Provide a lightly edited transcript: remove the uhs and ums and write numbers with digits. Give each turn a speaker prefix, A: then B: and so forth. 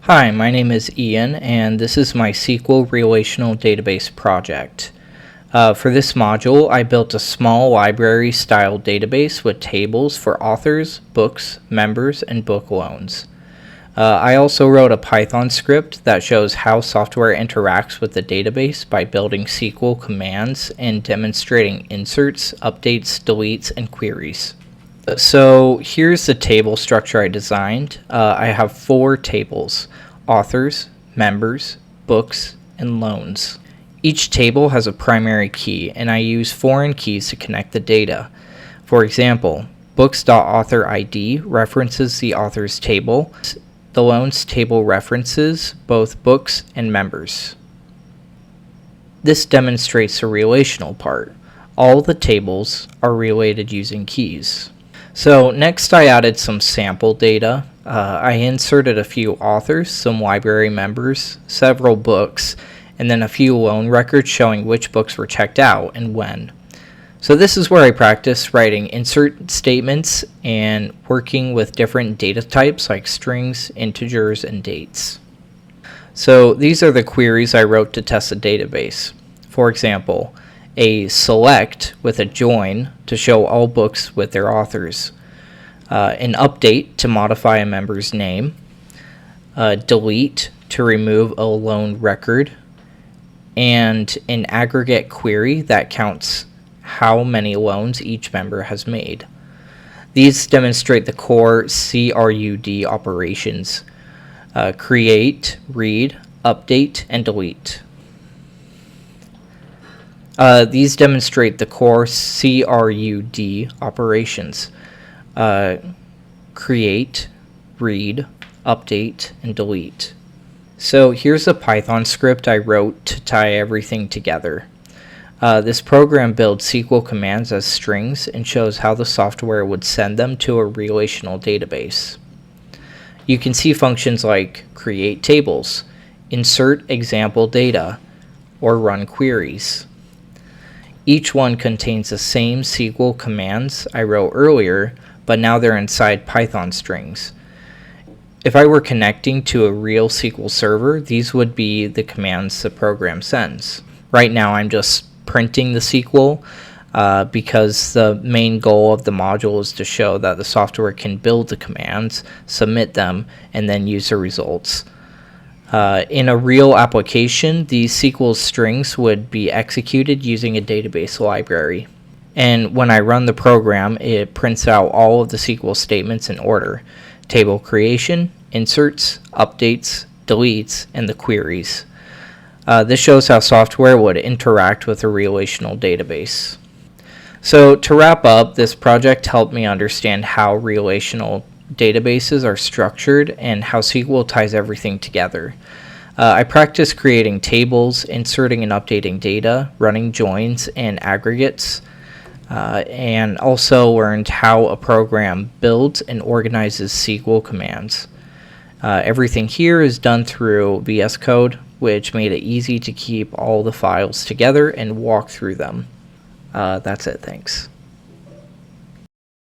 A: Hi, my name is Ian, and this is my SQL Relational Database project. For this module, I built a small library-style database with tables for authors, books, members, and book loans. I also wrote a Python script that shows how software interacts with the database by building SQL commands and demonstrating inserts, updates, deletes, and queries. So here's the table structure I designed. I have 4 tables: authors, members, books, and loans. Each table has a primary key, and I use foreign keys to connect the data. For example, books.author_id references the authors table. The loans table references both books and members. This demonstrates the relational part. All the tables are related using keys. So next I added some sample data. I inserted a few authors, some library members, several books, and then a few loan records showing which books were checked out and when. So this is where I practice writing insert statements and working with different data types like strings, integers, and dates. So these are the queries I wrote to test the database. For example, a select with a join to show all books with their authors, an update to modify a member's name, delete to remove a loan record, and an aggregate query that counts how many loans each member has made. These demonstrate the core CRUD operations: create, read, update, and delete. These demonstrate the core CRUD operations: create, read, update, and delete. So here's a Python script I wrote to tie everything together. This program builds SQL commands as strings and shows how the software would send them to a relational database. You can see functions like create tables, insert example data, or run queries. Each one contains the same SQL commands I wrote earlier, but now they're inside Python strings. If I were connecting to a real SQL server, these would be the commands the program sends. Right now I'm just printing the SQL because the main goal of the module is to show that the software can build the commands, submit them, and then use the results. In a real application, these SQL strings would be executed using a database library. And when I run the program, it prints out all of the SQL statements in order: table creation, inserts, updates, deletes, and the queries. This shows how software would interact with a relational database. So to wrap up, this project helped me understand how relational databases are structured and how SQL ties everything together. I practiced creating tables, inserting and updating data, running joins and aggregates, and also learned how a program builds and organizes SQL commands. Everything here is done through VS Code, which made it easy to keep all the files together and walk through them. That's it. Thanks.